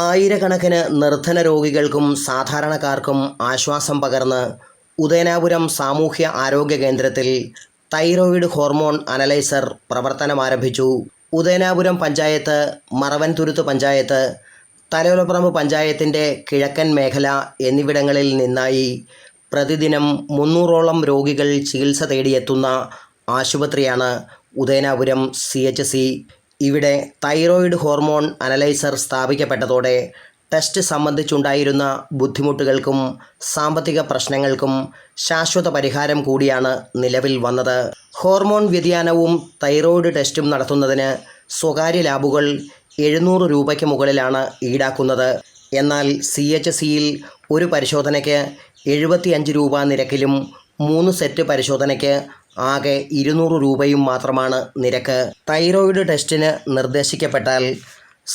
ആയിരക്കണക്കിന് നിർധന രോഗികൾക്കും സാധാരണക്കാർക്കും ആശ്വാസം പകർന്ന് ഉദയനാപുരം സാമൂഹ്യ ആരോഗ്യ കേന്ദ്രത്തിൽ തൈറോയിഡ് ഹോർമോൺ അനലൈസർ പ്രവർത്തനമാരംഭിച്ചു. ഉദയനാപുരം പഞ്ചായത്ത്, മറവൻതുരുത്ത് പഞ്ചായത്ത്, തലയോലപ്പറമ്പ് പഞ്ചായത്തിൻ്റെ കിഴക്കൻ മേഖല എന്നിവിടങ്ങളിൽ നിന്നായി പ്രതിദിനം 300ഓളം രോഗികൾ ചികിത്സ തേടിയെത്തുന്ന ആശുപത്രിയാണ് ഉദയനാപുരം CHC. ഇവിടെ തൈറോയിഡ് ഹോർമോൺ അനലൈസർ സ്ഥാപിക്കപ്പെട്ടതോടെ ടെസ്റ്റ് സംബന്ധിച്ചുണ്ടായിരുന്ന ബുദ്ധിമുട്ടുകൾക്കും സാമ്പത്തിക പ്രശ്നങ്ങൾക്കും ശാശ്വത പരിഹാരം കൂടിയാണ് നിലവിൽ വന്നത്. ഹോർമോൺ വ്യതിയാനവും തൈറോയിഡ് ടെസ്റ്റും നടത്തുന്നതിന് സ്വകാര്യ ലാബുകൾ 700 രൂപയ്ക്ക് മുകളിലാണ് ഈടാക്കുന്നത്. എന്നാൽ CHCയിൽ ഒരു പരിശോധനയ്ക്ക് 75 രൂപ നിരക്കിലും 3 സെറ്റ് പരിശോധനയ്ക്ക് ആകെ 200 രൂപയും മാത്രമാണ് നിരക്ക്. തൈറോയിഡ് ടെസ്റ്റിന് നിർദ്ദേശിക്കപ്പെട്ടാൽ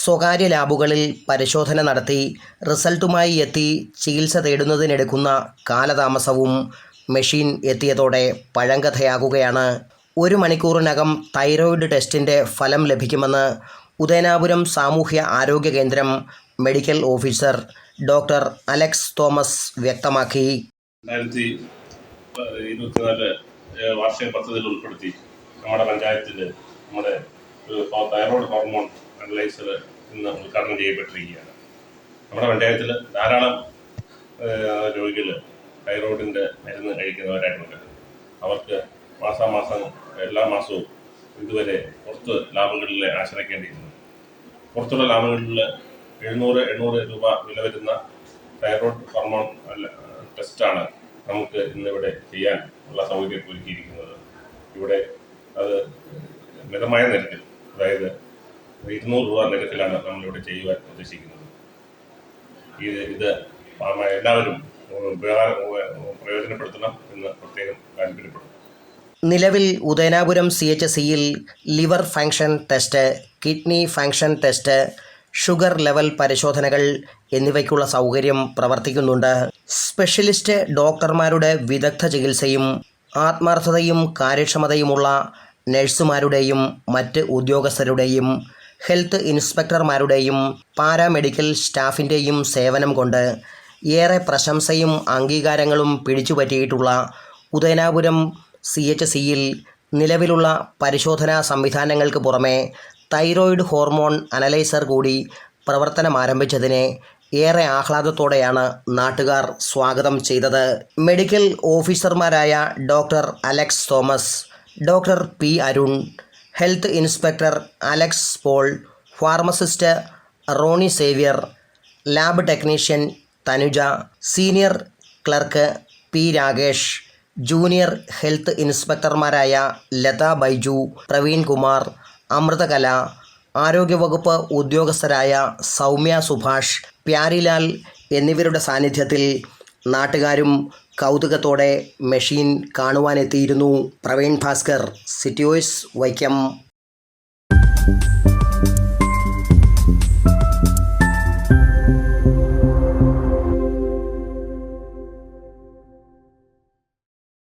സ്വകാര്യ ലാബുകളിൽ പരിശോധന നടത്തി റിസൾട്ടുമായി എത്തി ചികിത്സ തേടുന്നതിനെടുക്കുന്ന കാലതാമസവും മെഷീൻ എത്തിയതോടെ പഴങ്കഥയാകുകയാണ്. 1 മണിക്കൂറിനകം തൈറോയിഡ് ടെസ്റ്റിൻ്റെ ഫലം ലഭിക്കുമെന്ന് ഉദയനാപുരം സാമൂഹ്യ ആരോഗ്യ കേന്ദ്രം medical officer doctor Alex Thomas വ്യക്തമാക്കി. 2024 വാർഷിക പദ്ധതിയിൽ ഉൾപ്പെടുത്തി നമ്മുടെ പഞ്ചായത്തിൽ നമ്മുടെ തൈറോയ്ഡ് ഹോർമോൺ അനലൈസർ ഇന്ന് ഉദ്ഘാടനം ചെയ്യപ്പെട്ടിരിക്കുകയാണ്. നമ്മുടെ പഞ്ചായത്തിൽ ധാരാളം രോഗികൾ തൈറോയിഡിൻ്റെ മരുന്ന് കഴിക്കുന്നവരായിട്ടുണ്ട്. അവർക്ക് മാസാമാസം എല്ലാ മാസവും ഇതുവരെ പുറത്ത് ലാബുകളിൽ ആശ്രയിക്കേണ്ടിയിരുന്നു. പുറത്തുള്ള ലാബുകളിൽ 700 രൂപ വില വരുന്ന തൈറോയ്ഡ് ഹോർമോൺ ടെസ്റ്റാണ് നമുക്ക് ഇന്നിവിടെ ചെയ്യാൻ ഉള്ള സൗകര്യം ഒരുക്കിയിരിക്കുന്നത്. ഇവിടെ അത് മിതമായ നിരക്കിൽ, അതായത് 200 രൂപ നിരക്കിലാണ് നമ്മളിവിടെ ചെയ്യുവാൻ ഉദ്ദേശിക്കുന്നത്. ഇത് എല്ലാവരും പ്രയോജനപ്പെടുത്തണം എന്ന് പ്രത്യേകം താല്പര്യപ്പെടുന്നു. നിലവിൽ ഉദയനാപുരം CHCയിൽ liver function test, kidney function test, sugar level പരിശോധനകൾ എന്നിവയ്ക്കുള്ള സൗകര്യം പ്രവർത്തിക്കുന്നുണ്ട്. സ്പെഷ്യലിസ്റ്റ് ഡോക്ടർമാരുടെ വിദഗ്ധ ചികിത്സയും ആത്മാർത്ഥതയും കാര്യക്ഷമതയുമുള്ള നഴ്സുമാരുടെയും മറ്റ് ഉദ്യോഗസ്ഥരുടെയും ഹെൽത്ത് ഇൻസ്പെക്ടർമാരുടെയും പാരാമെഡിക്കൽ സ്റ്റാഫിൻ്റെയും സേവനം കൊണ്ട് ഏറെ പ്രശംസയും അംഗീകാരങ്ങളും പിടിച്ചുപറ്റിയിട്ടുള്ള ഉദയനാപുരം CHCയിൽ നിലവിലുള്ള പരിശോധനാ സംവിധാനങ്ങൾക്ക് പുറമെ തൈറോയിഡ് ഹോർമോൺ അനലൈസർ കൂടി പ്രവർത്തനമാരംഭിച്ചതിനെ ഏറെ ആഹ്ലാദത്തോടെയാണ് നാട്ടുകാർ സ്വാഗതം ചെയ്തത്. മെഡിക്കൽ ഓഫീസർമാരായ doctor Alex Thomas, doctor P. Arun, health inspector Alex Paul, pharmacist Roni Xavier, lab technician Thanuja, senior clerk P. Rakesh, junior health ഇൻസ്പെക്ടർമാരായ ലത ബൈജു, പ്രവീൺ കുമാർ, അമൃതകല, ആരോഗ്യവകുപ്പ് ഉദ്യോഗസ്ഥരായ സൗമ്യ സുഭാഷ്, പ്യാരിലാൽ എന്നിവരുടെ സാന്നിധ്യത്തിൽ നാട്ടുകാരും കൗതുകത്തോടെ മെഷീൻ കാണുവാനെത്തിയിരുന്നു. Praveen Bhaskar, City Voice, Vaikom.